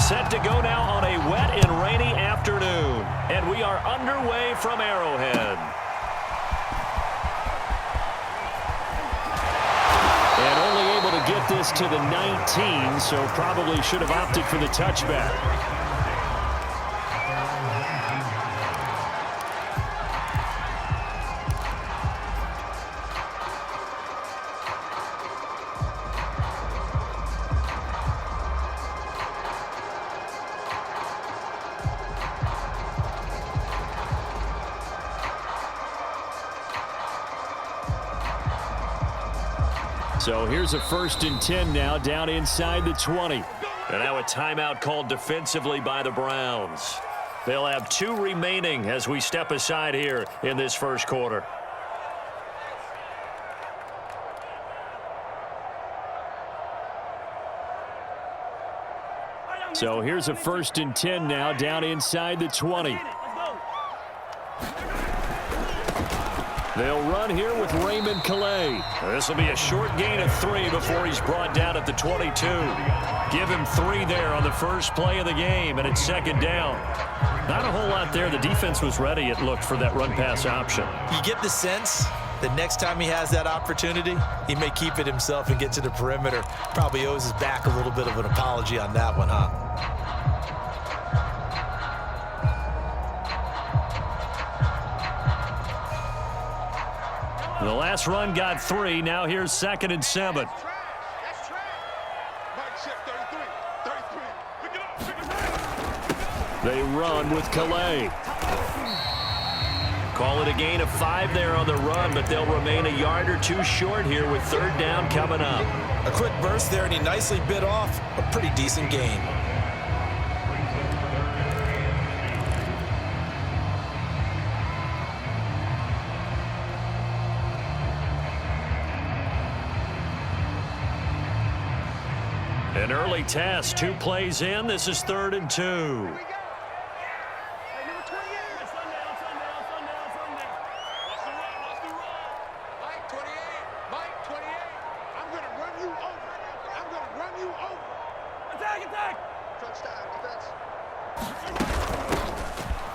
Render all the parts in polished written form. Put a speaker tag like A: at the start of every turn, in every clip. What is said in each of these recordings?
A: set to go now on a wet and rainy afternoon. And we are underway from Arrowhead. And only able to get this to the 19, so probably should have opted for the touchback. So here's a 1st and 10 now, down inside the 20. And now a timeout called defensively by the Browns. They'll have 2 remaining as we step aside here in this first quarter. So here's a 1st and 10 now, down inside the 20. They'll run here with Raymond Calais. This will be a short gain of 3 before he's brought down at the 22. Give him 3 there on the first play of the game, and it's 2nd down. Not a whole lot there. The defense was ready, it looked, for that run-pass option.
B: You get the sense that next time he has that opportunity, he may keep it himself and get to the perimeter. Probably owes his back a little bit of an apology on that one, huh?
A: The last run got 3. Now here's 2nd and 7. They run with Calais. Call it a gain of 5 there on the run, but they'll remain a yard or 2 short here with 3rd down coming up.
B: A quick burst there, and he nicely bit off a pretty decent gain.
A: An early test, 2 plays in. This is 3rd and 2.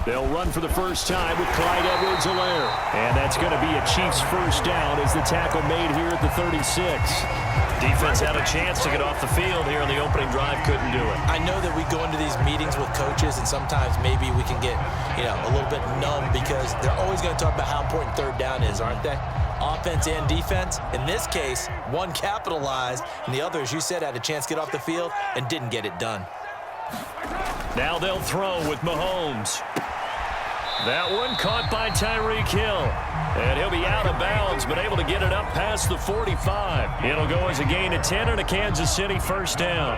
A: They'll run for the first time with Clyde Edwards-Helaire. And that's going to be a Chiefs first down as the tackle made here at the 36. Defense had a chance to get off the field here in the opening drive, couldn't do it.
B: I know that we go into these meetings with coaches, and sometimes maybe we can get, a little bit numb because they're always going to talk about how important 3rd down is, aren't they? Offense and defense. In this case, one capitalized, and the other, as you said, had a chance to get off the field and didn't get it done.
A: Now they'll throw with Mahomes. That one caught by Tyreek Hill. And he'll be out of bounds, but able to get it up past the 45. It'll go as a gain of 10 and a Kansas City first down.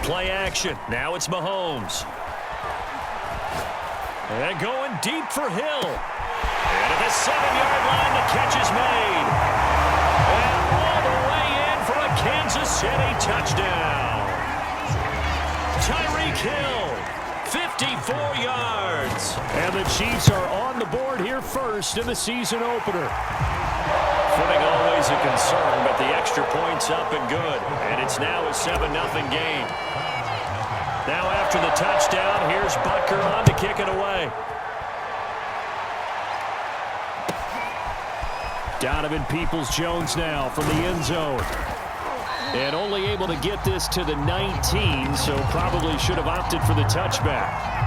A: Play action. Now it's Mahomes. And going deep for Hill. And at the 7-yard line, the catch is made. And all the way in for a Kansas City touchdown. Tyreek Hill, 54 yards. And the Chiefs are on the board here first in the season opener. Footing always a concern, but the extra point's up and good. And it's now a 7-0 game. Now after the touchdown, here's Butker on to kick it away. Donovan Peoples-Jones now from the end zone. And only able to get this to the 19, so probably should have opted for the touchback.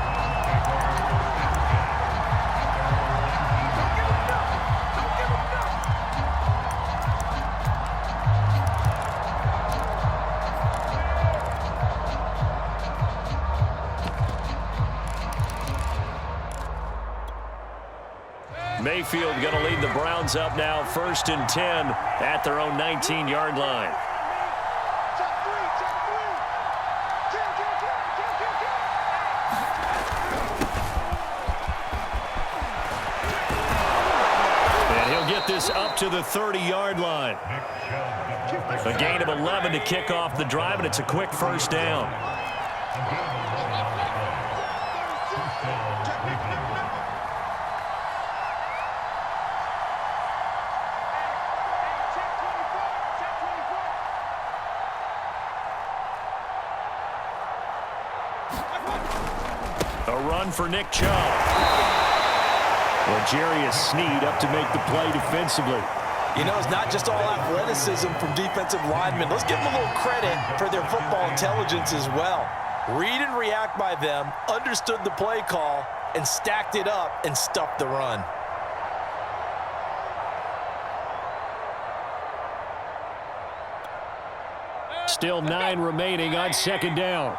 A: Mayfield going to lead the Browns up now, 1st and 10 at their own 19-yard line. And he'll get this up to the 30-yard line. A gain of 11 to kick off the drive, and it's a quick first down. A run for Nick Chubb. Well, Jarius Sneed up to make the play defensively.
B: You know, it's not just all athleticism from defensive linemen. Let's give them a little credit for their football intelligence as well. Read and react by them, understood the play call, and stacked it up and stuffed the run.
A: Still 9 remaining on second down.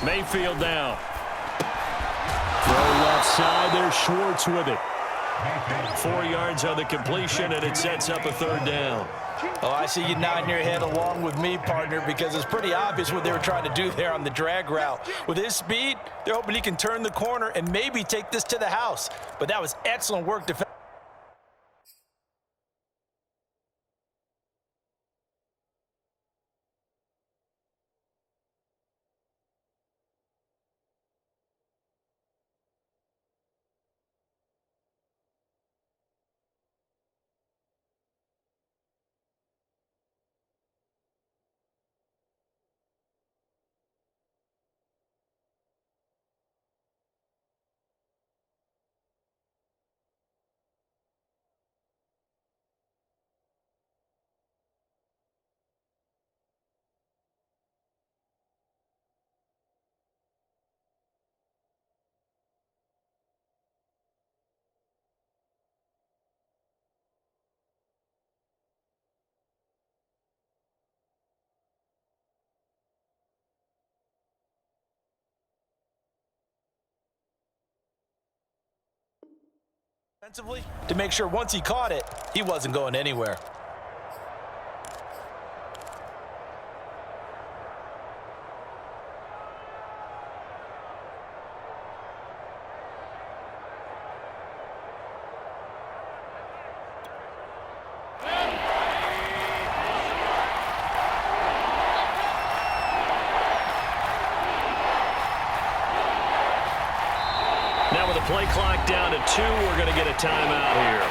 A: Mayfield now. Throw left side. There's Schwartz with it. 4 yards on the completion, and it sets up a third down.
B: Oh, I see you nodding your head along with me, partner, because it's pretty obvious what they were trying to do there on the drag route. With his speed, they're hoping he can turn the corner and maybe take this to the house. But that was excellent work defensively. To make sure once he caught it, he wasn't going anywhere.
A: Now with the play clock down to 2, we're going to get a timeout here.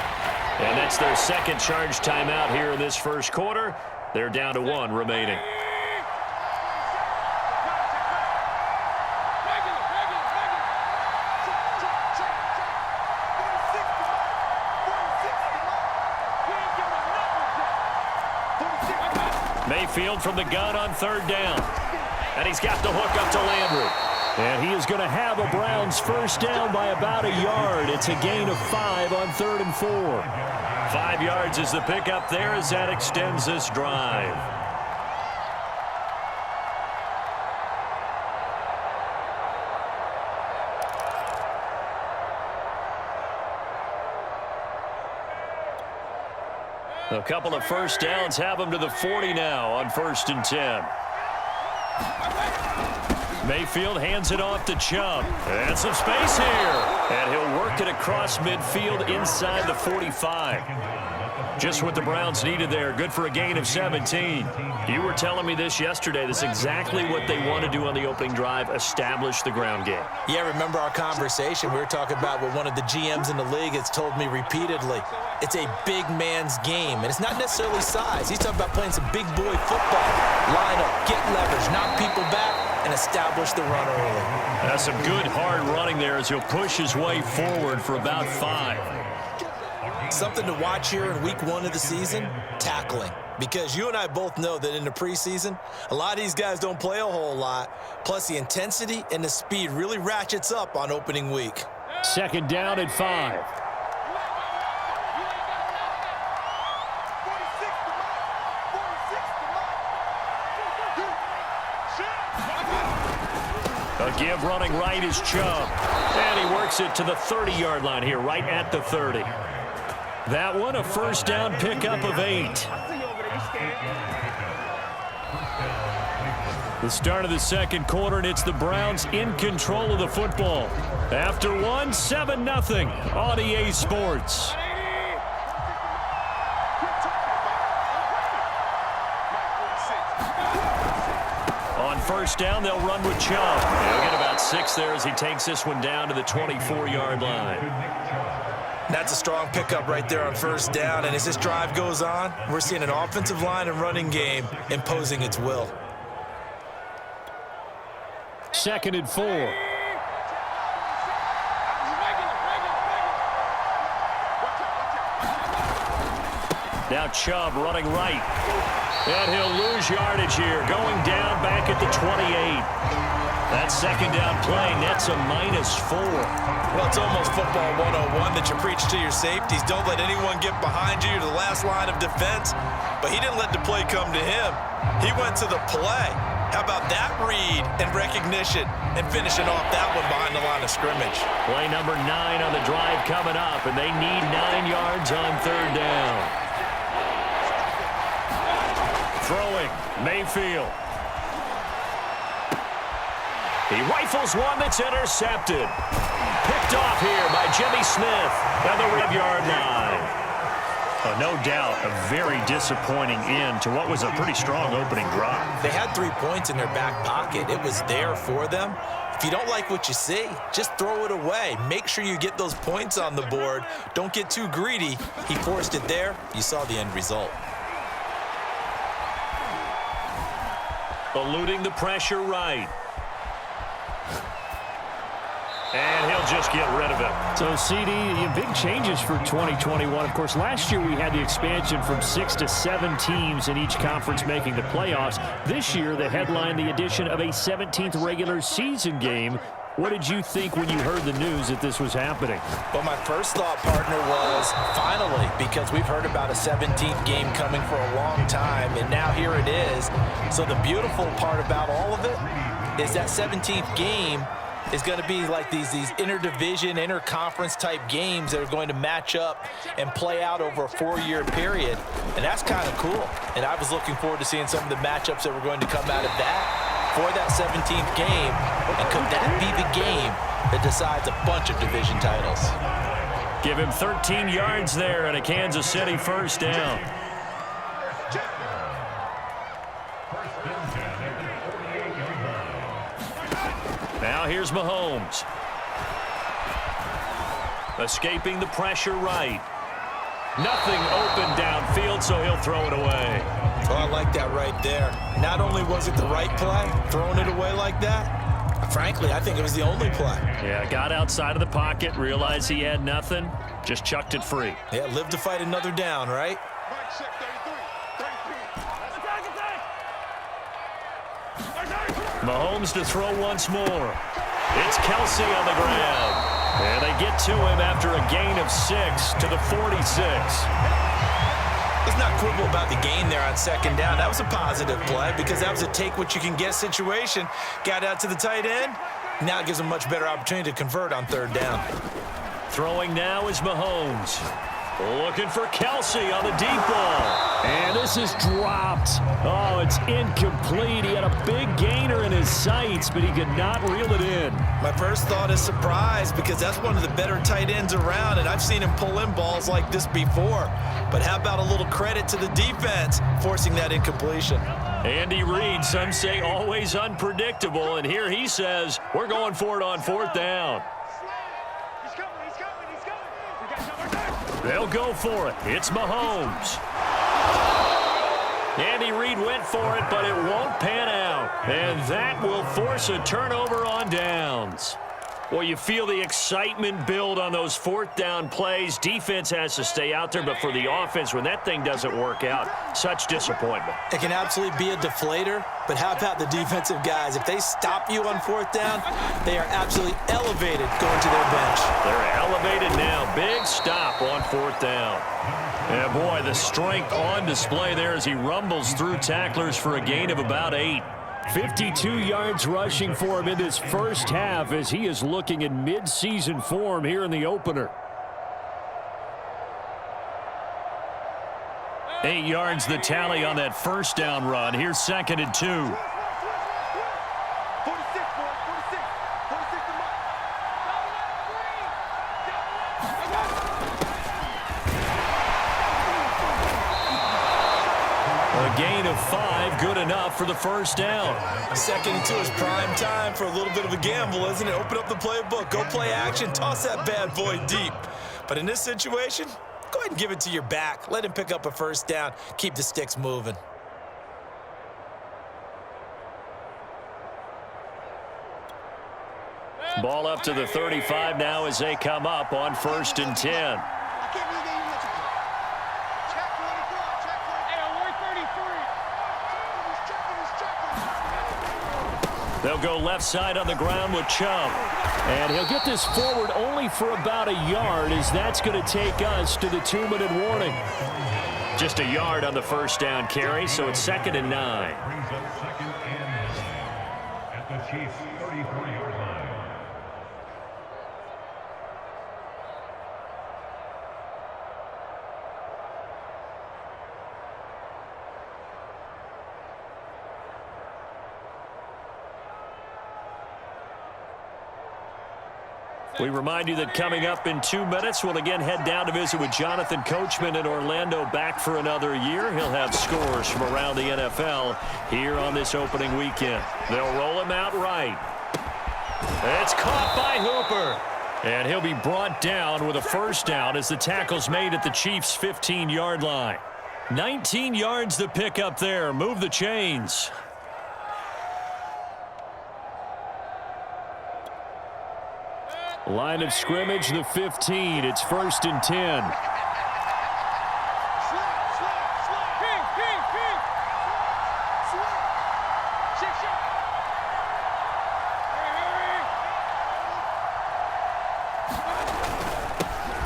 A: And that's their second charge timeout here in this first quarter. They're down to 1 remaining. Mayfield from the gun on third down. And he's got the hook up to Landry. And he is going to have a Browns first down by about a yard. It's a gain of 5 on 3rd and 4. 5 yards is the pickup there as that extends this drive. A couple of first downs have them to the 40 now on 1st and 10. Mayfield hands it off to Chubb. And some space here. And he'll work it across midfield inside the 45. Just what the Browns needed there. Good for a gain of 17. You were telling me this yesterday. This is exactly what they want to do on the opening drive, establish the ground game.
B: Yeah, remember our conversation. We were talking about what one of the GMs in the league has told me repeatedly. It's a big man's game, and it's not necessarily size. He's talking about playing some big boy football. Line up, get leverage, knock people back, and establish the run early.
A: That's some good hard running there as he'll push his way forward for about 5.
B: Something to watch here in week 1 of the season, tackling. Because you and I both know that in the preseason, a lot of these guys don't play a whole lot. Plus, the intensity and the speed really ratchets up on opening week.
A: Second down at 5. A give running right is Chubb. And he works it to the 30-yard line here, right at the 30. That one, a first down pickup of 8. The start of the second quarter, and it's the Browns in control of the football. After 1, 7-0 on EA Sports. On first down, they'll run with Chubb. He'll get about 6 there as he takes this one down to the 24-yard line.
B: That's a strong pickup right there on first down, and as this drive goes on, we're seeing an offensive line and running game imposing its will.
A: 2nd and 4. Now Chubb running right. And he'll lose yardage here, going down back at the 28. That 2nd down play nets a -4.
B: Well, it's almost football 101 that you preach to your safeties. Don't let anyone get behind you. You're the last line of defense. But he didn't let the play come to him. He went to the play. How about that read and recognition and finishing off that one behind the line of scrimmage?
A: Play number 9 on the drive coming up, and they need 9 yards on 3rd down. Throwing, Mayfield. He rifles one that's intercepted. Picked off here by Jimmy Smith at the 5-yard line. No doubt a very disappointing end to what was a pretty strong opening drive.
B: They had 3 points in their back pocket. It was there for them. If you don't like what you see, just throw it away. Make sure you get those points on the board. Don't get too greedy. He forced it there. You saw the end result.
A: Eluding the pressure right. And he'll just get rid of it.
C: So, CD, big changes for 2021. Of course, last year we had the expansion from 6 to 7 teams in each conference making the playoffs. This year, the headline, the addition of a 17th regular season game. What did you think when you heard the news that this was happening?
B: Well, my first thought, partner, was finally, because we've heard about a 17th game coming for a long time, and now here it is. So the beautiful part about all of it is that 17th game is going to be like these interdivision, interconference type games that are going to match up and play out over a 4-year period. And that's kind of cool. And I was looking forward to seeing some of the matchups that were going to come out of that for that 17th game. And could that be the game that decides a bunch of division titles?
A: Give him 13 yards there and a Kansas City 1st down. Now here's Mahomes. Escaping the pressure right. Nothing open downfield, so he'll throw it away.
B: Oh, I like that right there. Not only was it the right play, throwing it away like that, frankly, I think it was the only play.
A: Yeah, got outside of the pocket, realized he had nothing, just chucked it free.
B: Yeah, live to fight another down, right?
A: Mahomes to throw once more. It's Kelsey on the ground. And they get to him after a gain of 6 to the 46.
B: Let's not quibble about the gain there on 2nd down. That was a positive play because that was a take-what-you-can-get situation. Got out to the tight end. Now it gives them a much better opportunity to convert on 3rd down.
A: Throwing now is Mahomes. Looking for Kelsey on the deep ball.
C: And this is dropped. Oh, it's incomplete. He had a big gainer in his sights, but he could not reel it in.
B: My first thought is surprise because that's one of the better tight ends around, and I've seen him pull in balls like this before. But how about a little credit to the defense forcing that incompletion?
A: Andy Reid, some say always unpredictable, and here he says, we're going for it on 4th down. They'll go for it. It's Mahomes. Andy Reid went for it, but it won't pan out. And that will force a turnover on downs. Well, you feel the excitement build on those 4th down plays. Defense has to stay out there, but for the offense, when that thing doesn't work out, such disappointment.
B: It can absolutely be a deflator, but how about the defensive guys? If they stop you on 4th down, they are absolutely elevated going to their bench.
A: They're elevated now. Big stop on 4th down. Yeah, boy, the strength on display there as he rumbles through tacklers for a gain of about 8.
C: 52 yards rushing for him in this first half as he is looking in mid-season form here in the opener.
A: 8 yards the tally on that 1st down run. Here's 2nd and 2. A gain of 5, good enough for the 1st down.
B: 2nd and 2 is prime time for a little bit of a gamble, isn't it? Open up the playbook, go play action, toss that bad boy deep. But in this situation, go ahead and give it to your back. Let him pick up a first down. Keep the sticks moving.
A: Ball up to the 35 now as they come up on 1st and 10. They'll go left side on the ground with Chubb.
C: And he'll get this forward only for about a yard, as that's going to take us to the 2-minute warning.
A: Just a yard on the first down carry, so it's 2nd and 9.
D: Brings up 2nd and 9 at the Chiefs' 34-yard line.
A: We remind you that coming up in 2 minutes, we'll again head down to visit with Jonathan Coachman in Orlando, back for another year. He'll have scores from around the NFL here on this opening weekend. They'll roll him out right. It's caught by Hooper. And he'll be brought down with a first down as the tackle's made at the Chiefs' 15-yard line. 19 yards to pick up there. Move the chains.
C: Line of scrimmage, the 15. It's 1st and 10.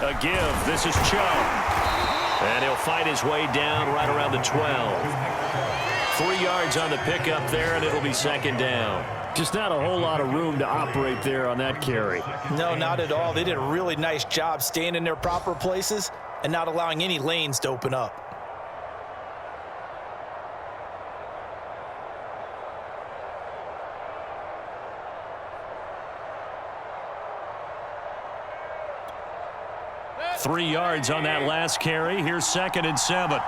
A: A give. This is Chubb. And he'll fight his way down right around the 12. 3 yards on the pickup there, and it'll be 2nd down.
C: Just not a whole lot of room to operate there on that carry.
B: No, not at all. They did a really nice job staying in their proper places and not allowing any lanes to open up.
A: Three yards on that last carry. Here's 2nd and 7.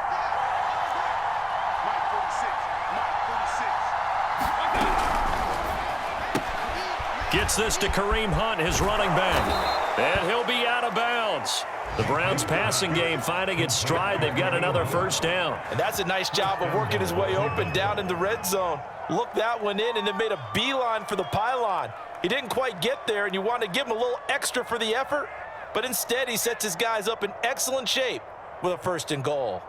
A: Gets this to Kareem Hunt, his running back. And he'll be out of bounds. The Browns' passing game finding its stride. They've got another first down.
B: And that's a nice job of working his way open down in the red zone. Looked that one in and then made a beeline for the pylon. He didn't quite get there, and you want to give him a little extra for the effort. But instead, he sets his guys up in excellent shape with a 1st and goal.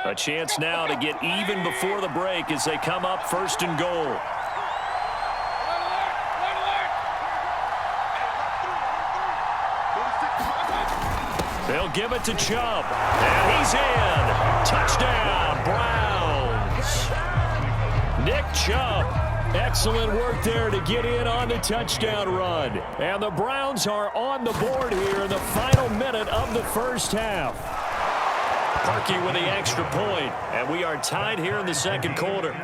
A: A chance now to get even before the break as they come up 1st and goal. They'll give it to Chubb. And he's in. Touchdown, Browns. Nick Chubb. Excellent work there to get in on the touchdown run. And the Browns are on the board here in the final minute of the first half. Archie with the extra point, and we are tied here in the 2nd quarter.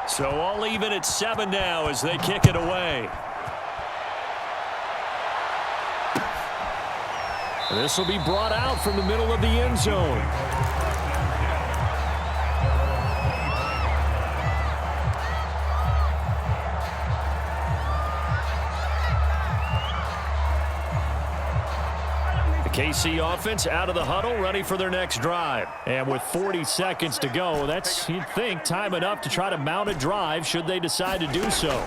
A: So all even at 7 now as they kick it away.
C: This will be brought out from the middle of the end zone. The KC offense out of the huddle, ready for their next drive. And with 40 seconds to go, that's, you'd think, time enough to try to mount a drive should they decide to do so.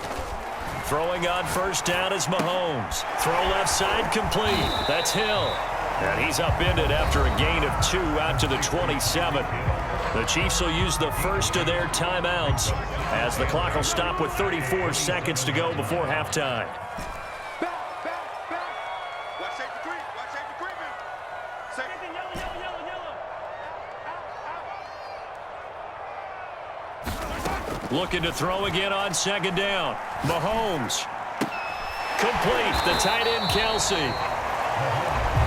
A: Throwing on first down is Mahomes. Throw left side complete. That's Hill. And he's upended after a gain of 2 out to the 27. The Chiefs will use the first of their timeouts as the clock will stop with 34 seconds to go before halftime. Looking to throw again on 2nd down. Mahomes. Complete. The tight end, Kelsey.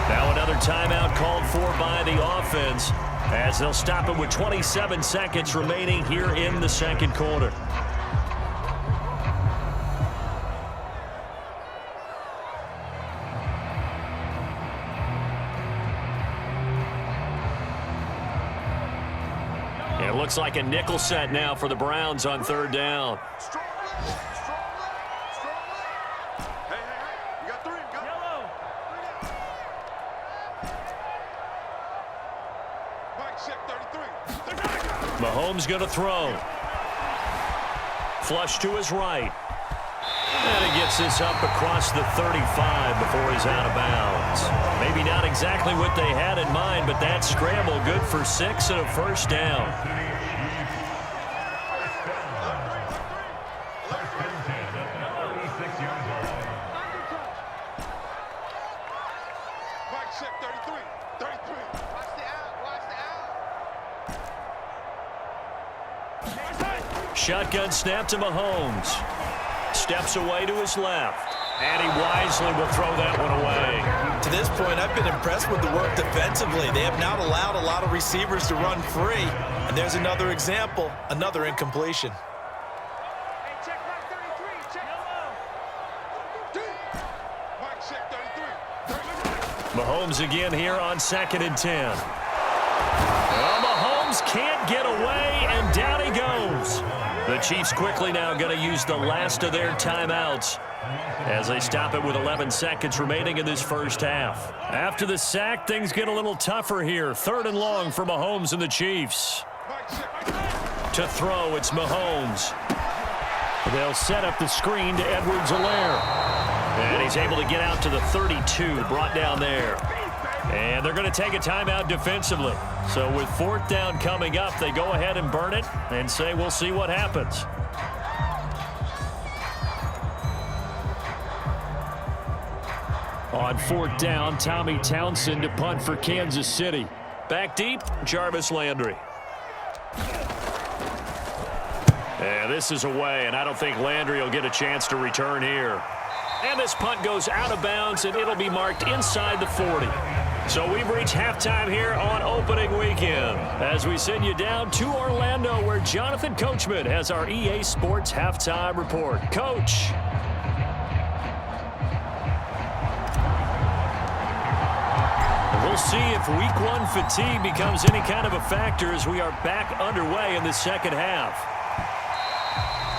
A: Now another Another timeout called for by the offense as they'll stop it with 27 seconds remaining here in the second quarter. It looks like a nickel set now for the Browns on third down. Mahomes going to throw. Flush to his right. And he gets this up across the 35 before he's out of bounds. Maybe not exactly what they had in mind, but that scramble good for 6 and a first down. Shotgun snap to Mahomes. Steps away to his left. And he wisely will throw that one away.
B: To this point, I've been impressed with the work defensively. They have not allowed a lot of receivers to run free. And there's another example, another incompletion.
A: Mahomes again here on 2nd and 10. Well, Mahomes can't get away, and down he goes. The Chiefs quickly now going to use the last of their timeouts as they stop it with 11 seconds remaining in this first half. After the sack, things get a little tougher here. 3rd and long for Mahomes and the Chiefs. To throw, it's Mahomes. They'll set up the screen to Edwards-Helaire. And he's able to get out to the 32, brought down there. And they're going to take a timeout defensively. So with 4th down coming up, they go ahead and burn it and say we'll see what happens. On 4th down, Tommy Townsend to punt for Kansas City. Back deep, Jarvis Landry. And this is away, and I don't think Landry will get a chance to return here. And this punt goes out of bounds, and it'll be marked inside the 40. So we've reached halftime here on opening weekend as we send you down to Orlando where Jonathan Coachman has our EA Sports halftime report. Coach. We'll see if week 1 fatigue becomes any kind of a factor as we are back underway in the second half.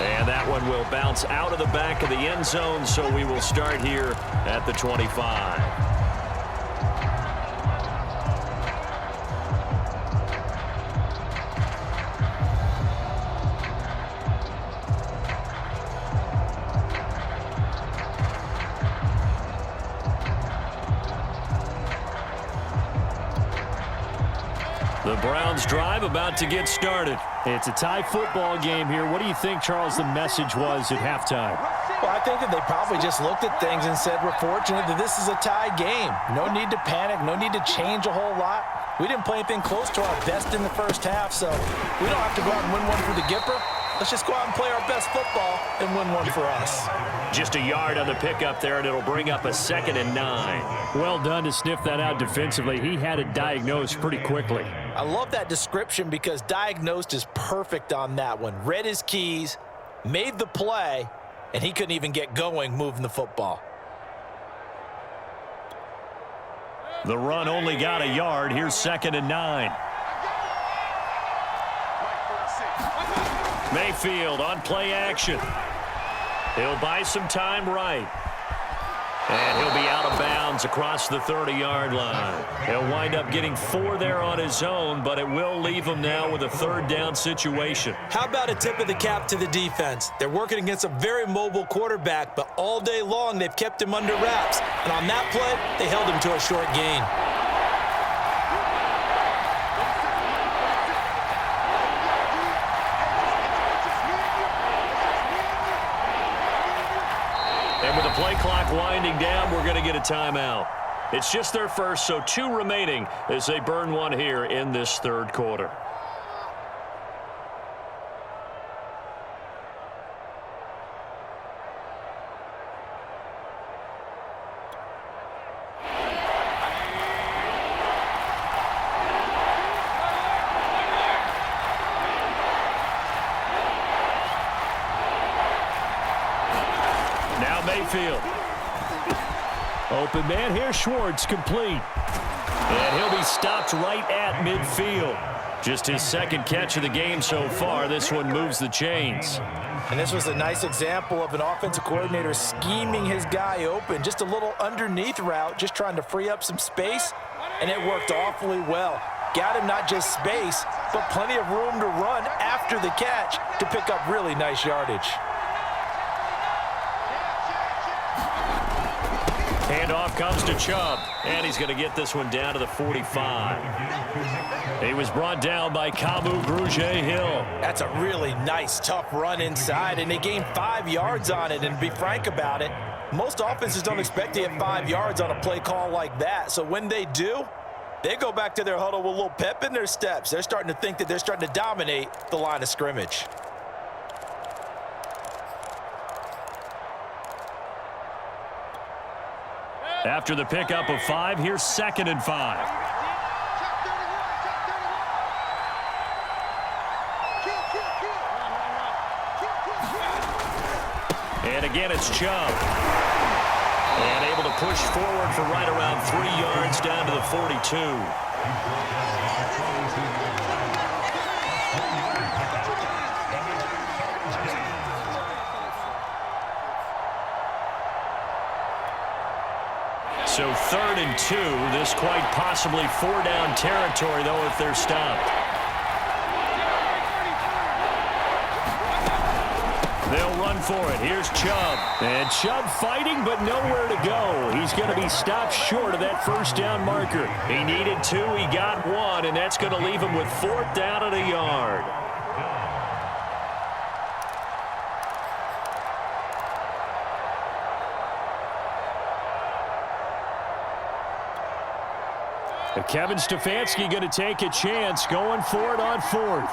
A: And that one will bounce out of the back of the end zone, so we will start here at the 25. The Browns drive about to get started. It's a tie football game here. What do you think, Charles, the message was at halftime?
B: Well, I think that they probably just looked at things and said, we're fortunate that this is a tie game. No need to panic. No need to change a whole lot. We didn't play anything close to our best in the first half, so we don't have to go out and win one for the Gipper. Let's just go out and play our best football and win one for us.
A: Just a yard on the pickup there, and it'll bring up a 2nd and 9.
C: Well done to sniff that out defensively. He had it diagnosed pretty quickly.
B: I love that description because diagnosed is perfect on that one. Read his keys, made the play, and he couldn't even get going moving the football.
A: The run only got a yard. Here's 2nd and 9. Mayfield on play action. He'll buy some time right. And he'll be out of bounds across the 30-yard line. He'll wind up getting 4 there on his own, but it will leave him now with a 3rd down situation.
B: How about a tip of the cap to the defense? They're working against a very mobile quarterback, but all day long they've kept him under wraps. And on that play, they held him to a short gain.
A: And with the play clock winding down, we're going to get a timeout. It's just their first, so 2 remaining as they burn one here in this 3rd quarter.
C: Mayfield. Open man here, Schwartz, complete. And he'll be stopped right at midfield. Just his second catch of the game so far. This one moves the chains.
B: And this was a nice example of an offensive coordinator scheming his guy open. Just a little underneath route, just trying to free up some space, and it worked awfully well. Got him not just space, but plenty of room to run after the catch to pick up really nice yardage.
C: Handoff comes to Chubb, and he's going to get this one down to the 45. He was brought down by Kamu Grugier-Hill.
B: That's a really nice, tough run inside, and they gained 5 yards on it. And to be frank about it, most offenses don't expect to get 5 yards on a play call like that. So when they do, they go back to their huddle with a little pep in their steps. They're starting to think that they're starting to dominate the line of scrimmage.
C: After the pickup of 5, here's 2nd and 5. And again, it's Chubb. And able to push forward for right around 3 yards down to the 42. So 3rd and 2. This quite possibly 4-down territory, though, if they're stopped. They'll run for it. Here's Chubb. And Chubb fighting, but nowhere to go. He's going to be stopped short of that 1st down marker. He needed 2. He got 1, and that's going to leave him with 4th down and a yard. Kevin Stefanski going to take a chance, going for it on 4th.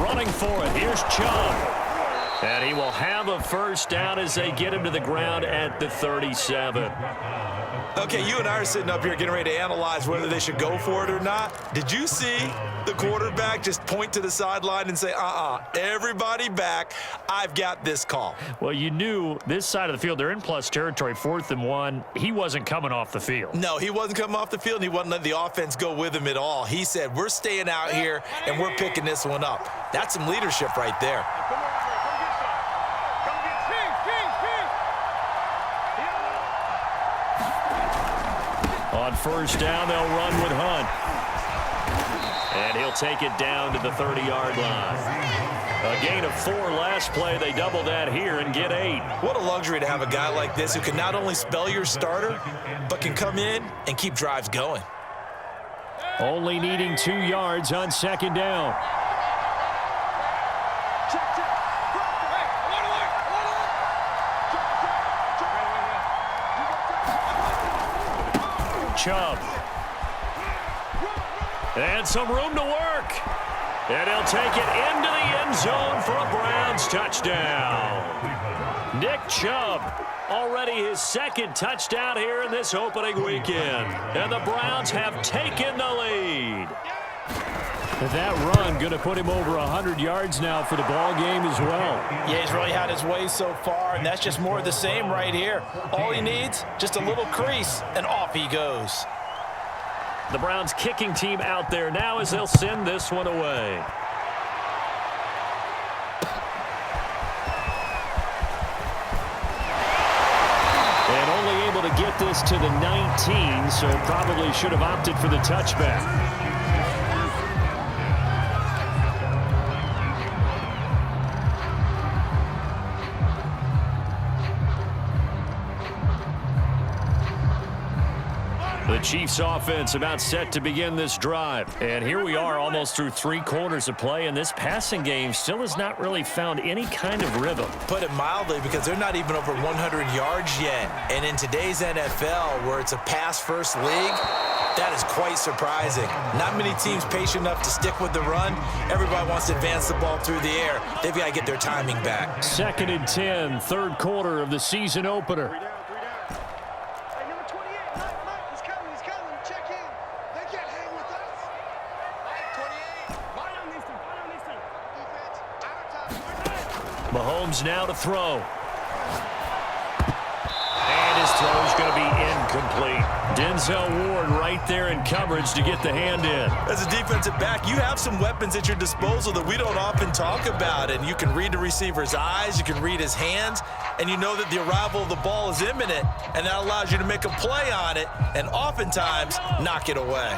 C: Running for it. Here's Chubb. And he will have a 1st down as they get him to the ground at the 37.
B: Okay, you and I are sitting up here getting ready to analyze whether they should go for it or not. Did you see the quarterback just point to the sideline and say, everybody back, I've got this call?
C: Well, you knew this side of the field, they're in plus territory, 4th and 1. He wasn't coming off the field.
B: No, he wasn't coming off the field, and he wasn't letting the offense go with him at all. He said, we're staying out here, and we're picking this one up. That's some leadership right there.
C: On 1st down, they'll run with Hunt. And he'll take it down to the 30-yard line. A gain of 4 last play. They double that here and get 8.
B: What a luxury to have a guy like this who can not only spell your starter, but can come in and keep drives going.
C: Only needing 2 yards on 2nd down. Chubb. And some room to work. And he'll take it into the end zone for a Browns touchdown. Nick Chubb, already his 2nd touchdown here in this opening weekend. And the Browns have taken the lead. That run going to put him over 100 yards now for the ball game as well.
B: Yeah, he's really had his way so far, and that's just more of the same right here. All he needs, just a little crease, and off he goes.
C: The Browns kicking team out there now as they'll send this one away. And only able to get this to the 19, so probably should have opted for the touchback. The Chiefs offense about set to begin this drive. And here we are almost through 3 quarters of play, and this passing game still has not really found any kind of rhythm.
B: Put it mildly, because they're not even over 100 yards yet. And in today's NFL, where it's a pass-first league, That is quite surprising. Not many teams patient enough to stick with the run. Everybody wants to advance the ball through the air. They've got to get their timing back.
C: 2nd and 10, third quarter of the season opener. Mahomes now to throw. And his throw is going to be incomplete. Denzel Ward right there in coverage to get the hand in.
B: As a defensive back, you have some weapons at your disposal that we don't often talk about. And you can read the receiver's eyes, you can read his hands, and you know that the arrival of the ball is imminent, and that allows you to make a play on it and oftentimes knock it away.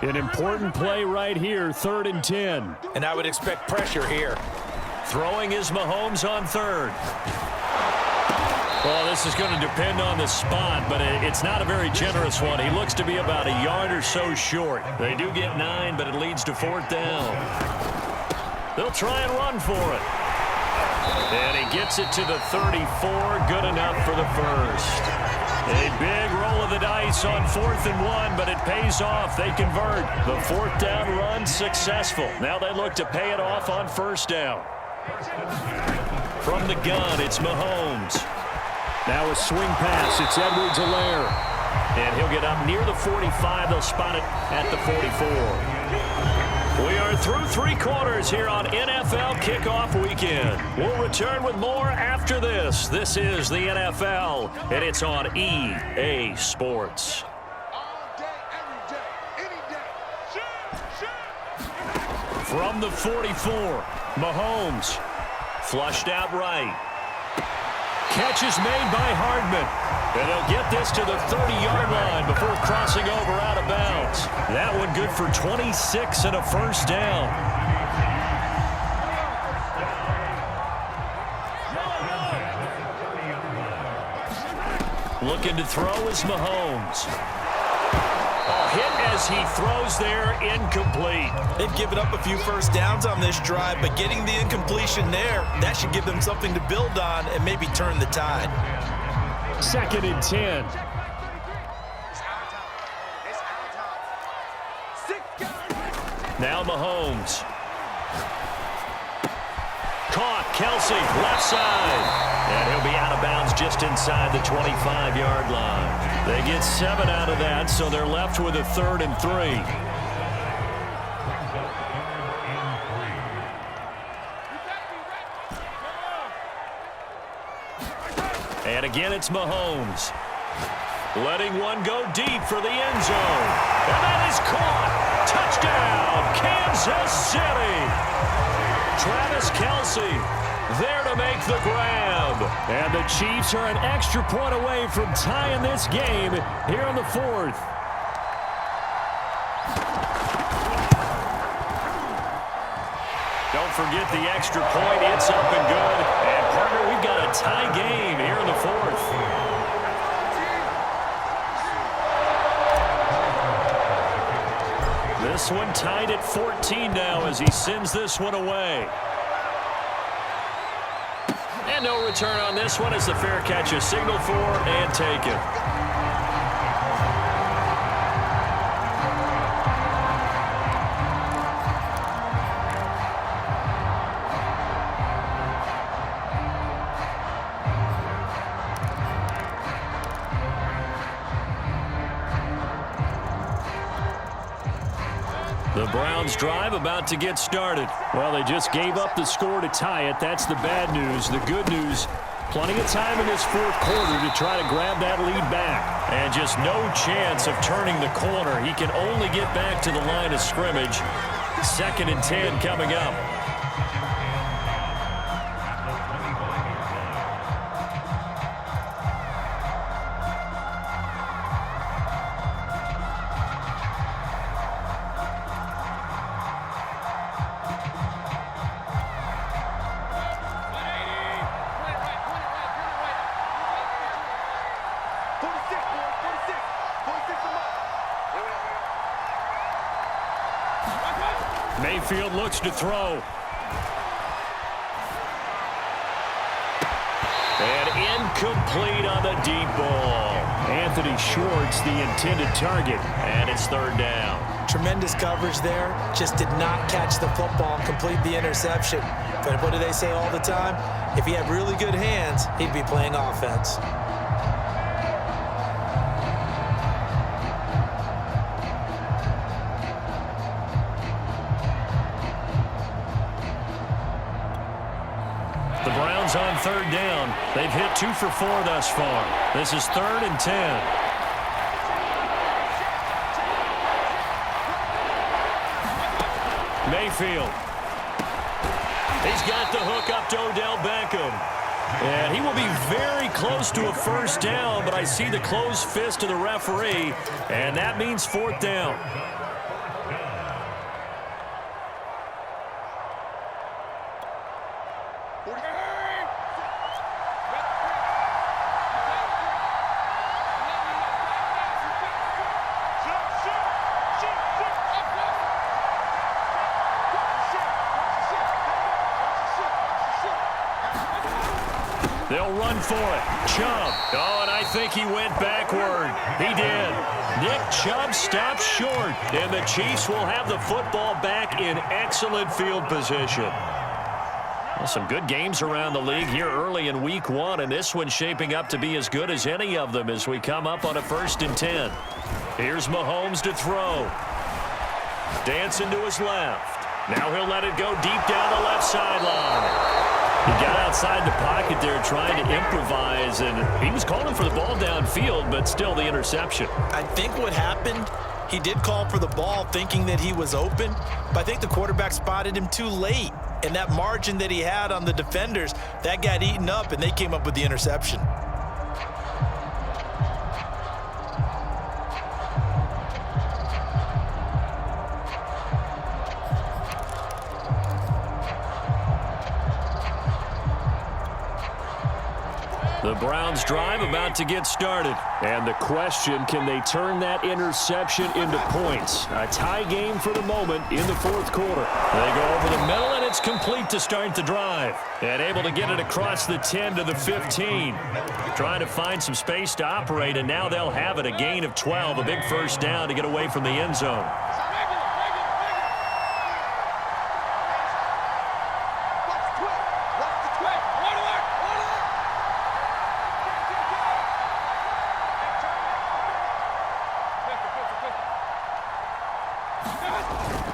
C: An important play right here, 3rd and 10.
B: And I would expect pressure here.
C: Throwing is Mahomes on 3rd. Well, this is going to depend on the spot, but it's not a very generous one. He looks to be about a yard or so short. They do get 9, but it leads to 4th down. They'll try and run for it. And he gets it to the 34. Good enough for the first. A big roll of the dice on 4th and 1, but it pays off. They convert. The 4th down run successful. Now they look to pay it off on 1st down. From the gun, it's Mahomes. Now a swing pass. It's Edwards-Helaire. And he'll get up near the 45. They'll spot it at the 44. We are through 3 quarters here on NFL Kickoff Weekend. We'll return with more after this. This is the NFL, and it's on EA Sports. From the 44, Mahomes flushed out right. Catch is made by Hardman. And he'll get this to the 30-yard line before crossing over out of bounds. That one good for 26 and a 1st down. Looking to throw is Mahomes. Hit as he throws there, incomplete.
B: They've given up a few 1st downs on this drive, but getting the incompletion there, that should give them something to build on and maybe turn the tide.
C: 2nd and 10. Now Mahomes. Caught, Kelsey, left side. And he'll be out of bounds just inside the 25-yard line. They get 7 out of that, so they're left with a 3rd and 3. And again, it's Mahomes. Letting one go deep for the end zone. And that is caught. Touchdown, Kansas City. Travis Kelsey there to make the grab. And the Chiefs are an extra point away from tying this game here in the 4th. Don't forget the extra point. It's up and good. And, partner, we've got a tie game here in the 4th. This one tied at 14 now as he sends this one away. And no return on this one as the fair catch is signaled for and taken. The Browns drive about to get started. Well, they just gave up the score to tie it. That's the bad news. The good news, plenty of time in this 4th quarter to try to grab that lead back. And just no chance of turning the corner. He can only get back to the line of scrimmage. 2nd and 10 coming up. Mayfield looks to throw. And incomplete on the deep ball. And Anthony Schwartz the intended target, and it's third down.
B: Tremendous coverage there. Just did not catch the football and complete the interception. But what do they say all the time? If he had really good hands, he'd be playing offense.
C: The Browns on third down. They've hit 2 for 4 thus far. This is 3rd and 10. Mayfield. He's got the hook up to Odell Beckham. And he will be very close to a first down, but I see the closed fist of the referee, and that means 4th down. They'll run for it. Chubb. Oh, and I think he went backward. He did. Nick Chubb stops short, and the Chiefs will have the football back in excellent field position. Well, some good games around the league here early in week 1, and this one's shaping up to be as good as any of them as we come up on a 1st and 10. Here's Mahomes to throw. Dancing to his left. Now he'll let it go deep down the left sideline. He got outside the pocket there trying to improvise, and he was calling for the ball downfield, but still the interception.
B: I think what happened, he did call for the ball thinking that he was open, but I think the quarterback spotted him too late. And that margin that he had on the defenders, that got eaten up, and they came up with the interception.
C: The Browns drive about to get started. And the question, can they turn that interception into points? A tie game for the moment in the 4th quarter. They go over the middle, and it's complete to start the drive. And able to get it across the 10 to the 15. Trying to find some space to operate, and now they'll have it. A gain of 12, a big first down to get away from the end zone.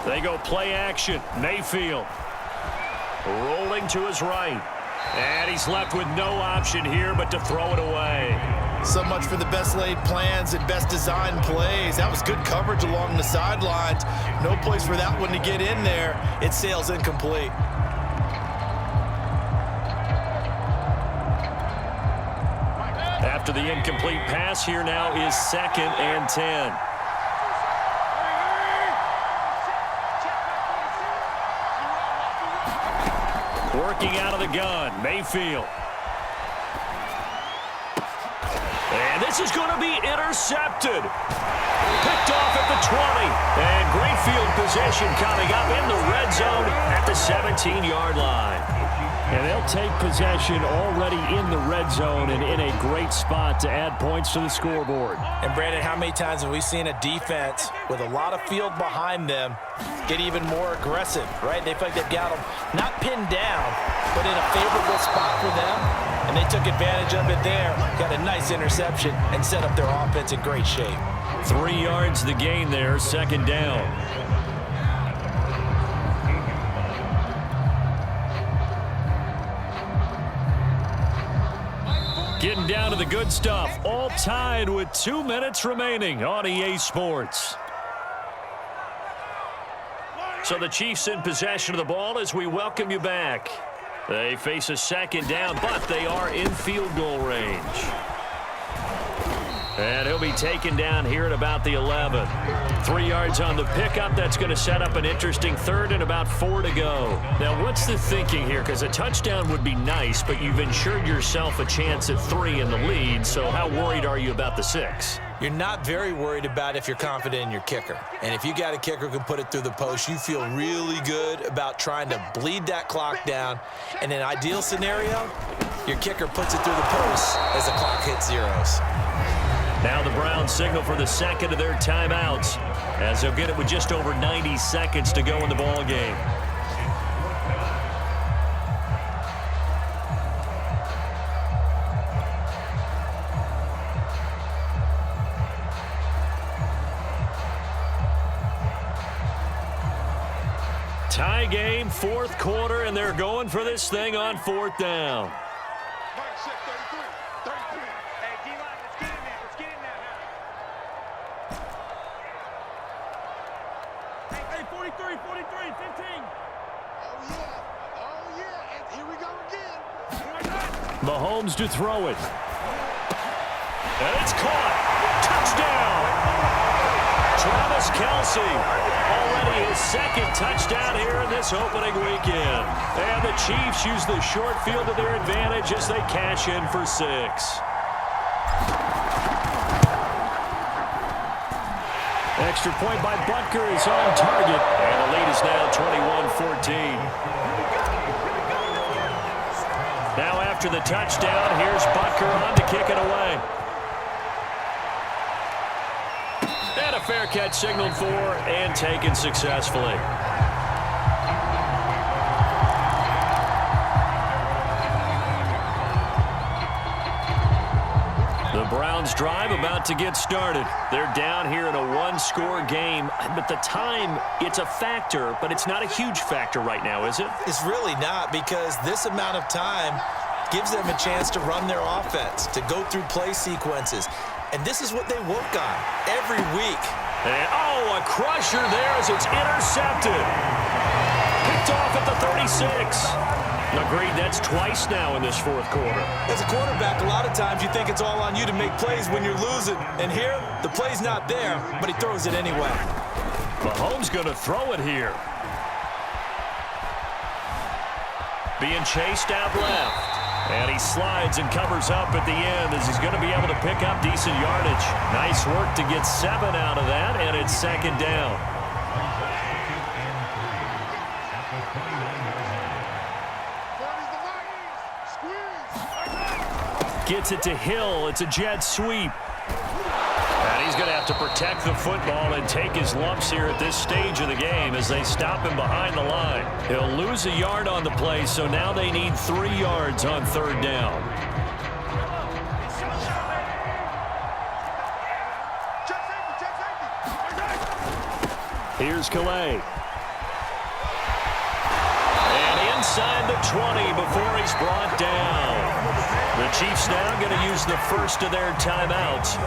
C: They go play action. Mayfield rolling to his right. And he's left with no option here but to throw it away.
B: So much for the best laid plans and best designed plays. That was good coverage along the sidelines. No place for that one to get in there. It sails incomplete.
C: After the incomplete pass, here now is 2nd and 10. Working out of the gun, Mayfield. And this is going to be intercepted. Picked off at the 20. And great field possession coming up in the red zone at the 17-yard line. And they'll take possession already in the red zone and in a great spot to add points to the scoreboard.
B: And, Brandon, how many times have we seen a defense with a lot of field behind them get even more aggressive, right? They feel like they've got them not pinned down, but in a favorable spot for them, and they took advantage of it there, got a nice interception, and set up their offense in great shape.
C: 3 yards the gain there, 2nd down. Getting down to the good stuff, all tied with 2 minutes remaining on EA Sports. So the Chiefs in possession of the ball as we welcome you back. They face a 2nd down, but they are in field goal range. And he'll be taken down here at about the 11. 3 yards on the pickup. That's going to set up an interesting 3rd and about 4 to go. Now, what's the thinking here? Because a touchdown would be nice, but you've ensured yourself a chance at 3 in the lead. So how worried are you about the 6?
B: You're not very worried about if you're confident in your kicker. And if you got a kicker who can put it through the post, you feel really good about trying to bleed that clock down. In an ideal scenario, your kicker puts it through the post as the clock hits zeros.
A: Now the Browns signal for the second of their timeouts as they'll get it with just over 90 seconds to go in the ball game. Tie game, fourth quarter, and they're going for this thing on fourth down. Mahomes to throw it. And it's caught. Touchdown. Travis Kelce. Already his second touchdown here in this opening weekend. And the Chiefs use the short field to their advantage as they cash in for 6. Extra point by Butker is on target. And the lead is now 21-14. Now after the touchdown, here's Butker on to kick it away. And a fair catch signaled for and taken successfully. The Browns drive about to get started. They're down here in a one-score game, but the time, it's a factor, but it's not a huge factor right now, is it?
B: It's really not, because this amount of time gives them a chance to run their offense, to go through play sequences. And this is what they work on every week.
A: And, a crusher there as it's intercepted. Picked off at the 36. Agreed, that's twice now in this fourth quarter.
B: As a quarterback, a lot of times you think it's all on you to make plays when you're losing. And here, the play's not there, but he throws it anyway.
A: Mahomes going to throw it here. Being chased out left. And he slides and covers up at the end as he's going to be able to pick up decent yardage. Nice work to get 7 out of that, and it's second down. Gets it to Hill. It's a jet sweep. And he's going to have to protect the football and take his lumps here at this stage of the game as they stop him behind the line. He'll lose a yard on the play, so now they need 3 yards on third down. Here's Calais. And inside the 20 before he's brought down. The Chiefs now going to use the first of their timeouts.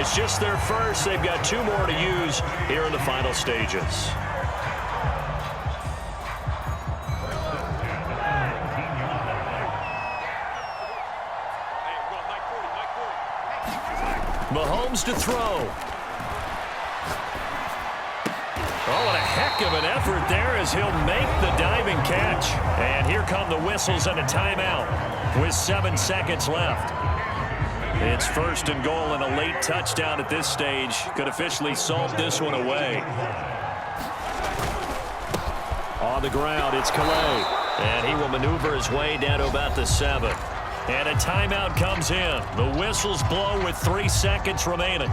A: It's just their first. They've got 2 more to use here in the final stages. Mahomes to throw. Oh, and a heck of an effort there as he'll make the diving catch. And here come the whistles and a timeout with 7 seconds left. It's first and goal and a late touchdown at this stage could officially salt this one away. On the ground, it's Calais. And he will maneuver his way down to about the 7. And a timeout comes in. The whistles blow with 3 seconds remaining.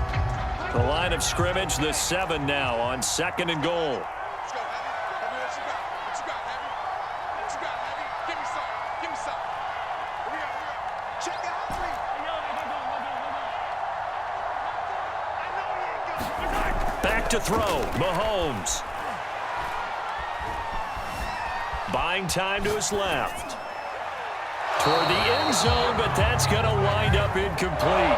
A: The line of scrimmage, the 7 now on second and goal. Back to throw, Mahomes. Buying time to his left. Toward the end zone, but that's going to wind up incomplete.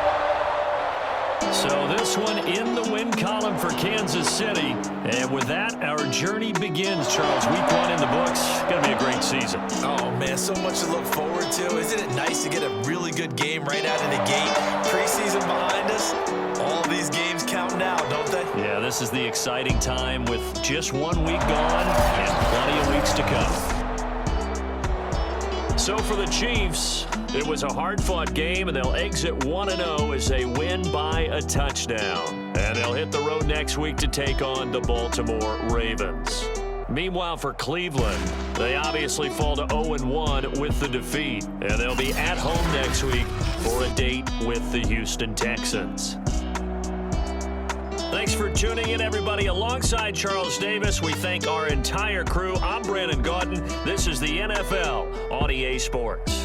A: So this one in the win column for Kansas City. And with that, our journey begins, Charles. Week 1 in the books. Going to be a great season.
B: Oh, man, so much to look forward to. Isn't it nice to get a really good game right out of the gate? Preseason behind us. All these games count now, don't they?
A: Yeah, this is the exciting time with just 1 week gone and plenty of weeks to come. So for the Chiefs, it was a hard-fought game, and they'll exit 1-0 as they win by a touchdown. And they'll hit the road next week to take on the Baltimore Ravens. Meanwhile, for Cleveland, they obviously fall to 0-1 with the defeat, and they'll be at home next week for a date with the Houston Texans. Thanks for tuning in, everybody. Alongside Charles Davis, we thank our entire crew. I'm Brandon Gaudin. This is the NFL on EA Sports.